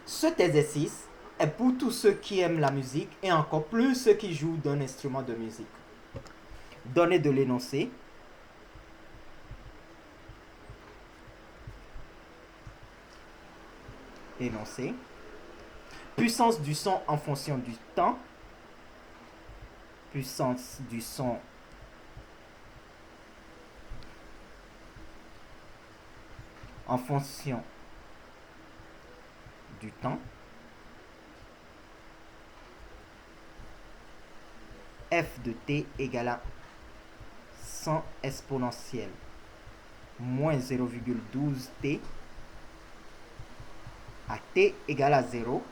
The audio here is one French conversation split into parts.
Cet exercice est pour tous ceux qui aiment la musique et encore plus ceux qui jouent d'un instrument de musique. Donnez de l'énoncé. Énoncé. Puissance du son en fonction du temps. Puissance du son en fonction du temps. F de t égale à 100 exponentielle moins 0,12 t à t égale à 0.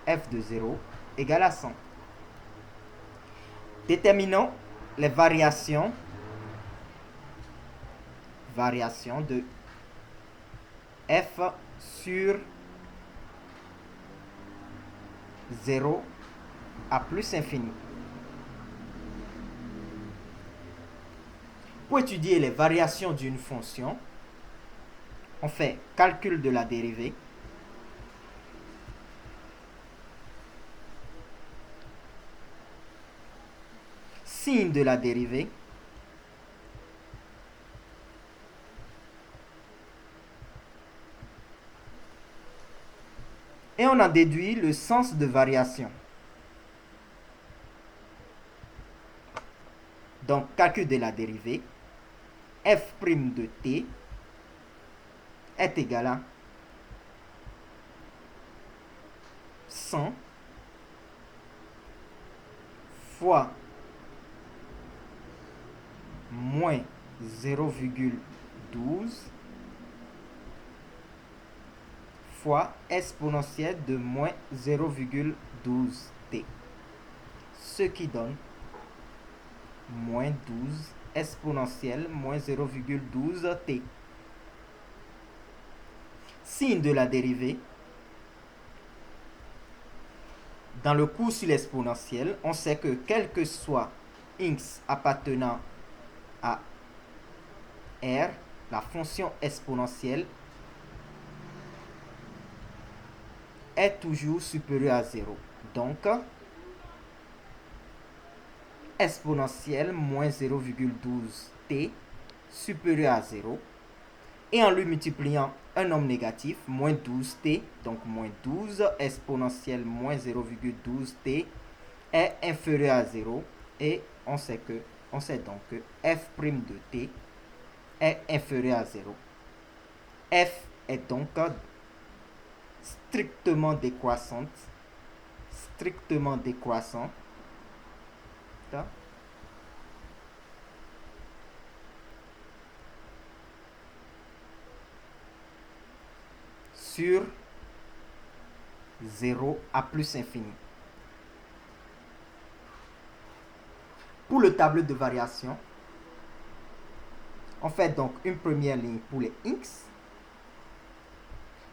F de 0 égale à 100. Déterminons les variations de f sur 0 à plus infini. Pour étudier les variations d'une fonction, on fait calcul de la dérivée. Signe de la dérivée. Et on en déduit le sens de variation. Donc, calcul de la dérivée. F' de t est égal à 100 fois moins 0,12 fois exponentielle de moins 0,12 t. Ce qui donne moins 12 exponentielle moins 0,12 t. Signe de la dérivée. Dans le cours sur l'exponentielle, on sait que quel que soit x appartenant à r, la fonction exponentielle est toujours supérieure à 0. Donc, exponentielle moins 0,12 t supérieur à 0. Et en lui multipliant un nombre négatif, moins 12t, donc moins 12 exponentielle moins 0,12 t est inférieur à 0. Et on sait donc que f' de t est inférieur à 0. F est donc strictement décroissant sur 0 à plus infini. Pour le tableau de variation, on fait donc une première ligne pour les x,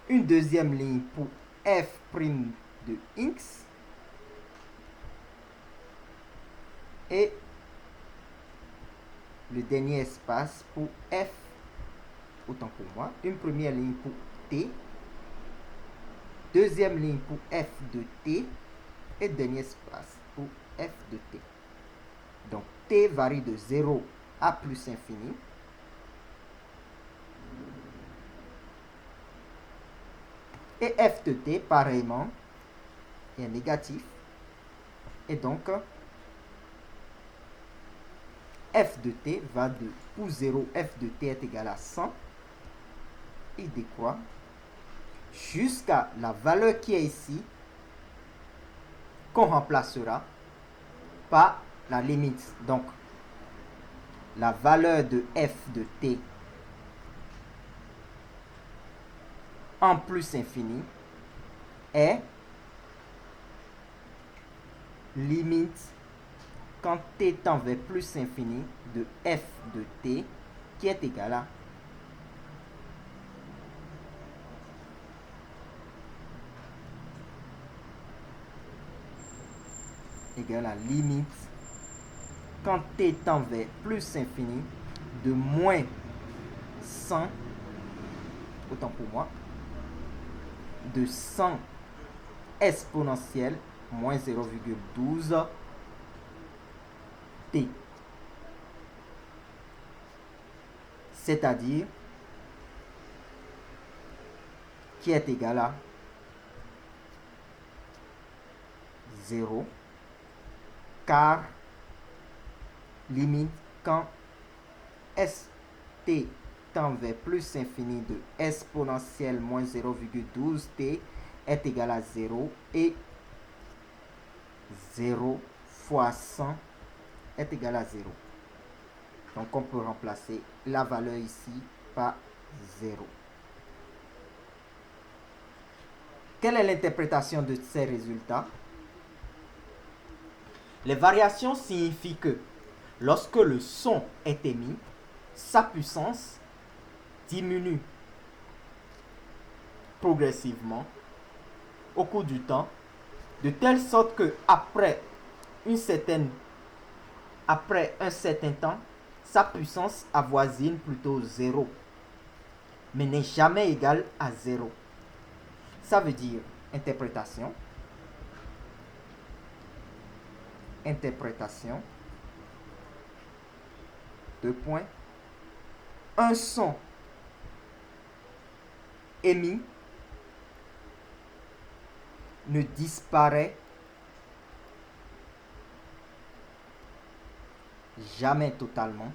une deuxième ligne pour f' de x et le dernier espace pour f, autant pour moi, une première ligne pour t, deuxième ligne pour f de t et dernier espace pour f de t. Donc t varie de 0 à plus infini. Et f de t, pareillement, est négatif. Et donc, f de t va de, pour 0, f de t est égal à 100. Il décroît jusqu'à la valeur qui est ici, qu'on remplacera par la limite. Donc, la valeur de f de t en plus infini est limite quand t tend vers plus infini de f de t qui est égal à limite quand t tend vers plus infini de moins 100, autant pour moi, de 100 exponentielle moins 0,12 t. C'est-à-dire qui est égal à 0, car limite quand st tend vers plus infini de exponentielle moins 0,12 t est égal à 0 et 0 fois 100 est égal à 0. Donc on peut remplacer la valeur ici par 0. Quelle est l'interprétation de ces résultats? Les variations signifient que lorsque le son est émis, sa puissance diminue progressivement au cours du temps, de telle sorte que après un certain temps, sa puissance avoisine plutôt 0, mais n'est jamais égale à 0. Ça veut dire interprétation, deux points, un son émis ne disparaît jamais totalement,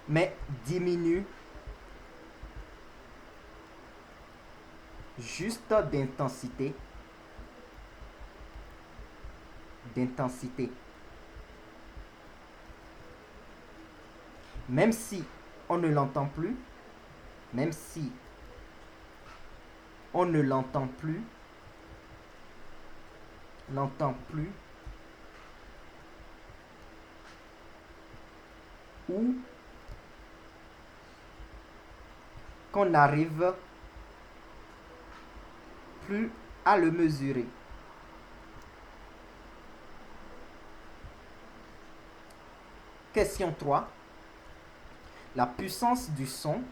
mais diminue juste d'intensité. Même si on ne l'entend plus, ou qu'on n'arrive plus à le mesurer. Question 3. La puissance du son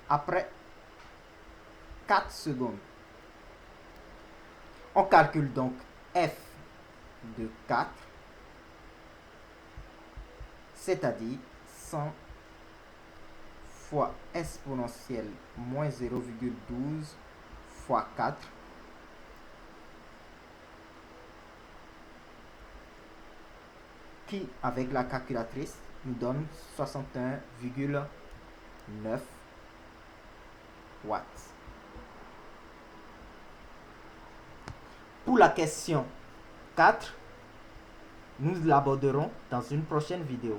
après 4 secondes. On calcule donc f de 4, c'est-à-dire 100 fois exponentielle moins 0,12 fois 4, qui, avec la calculatrice, nous donne 61,9 watts. Pour la question 4, nous l'aborderons dans une prochaine vidéo.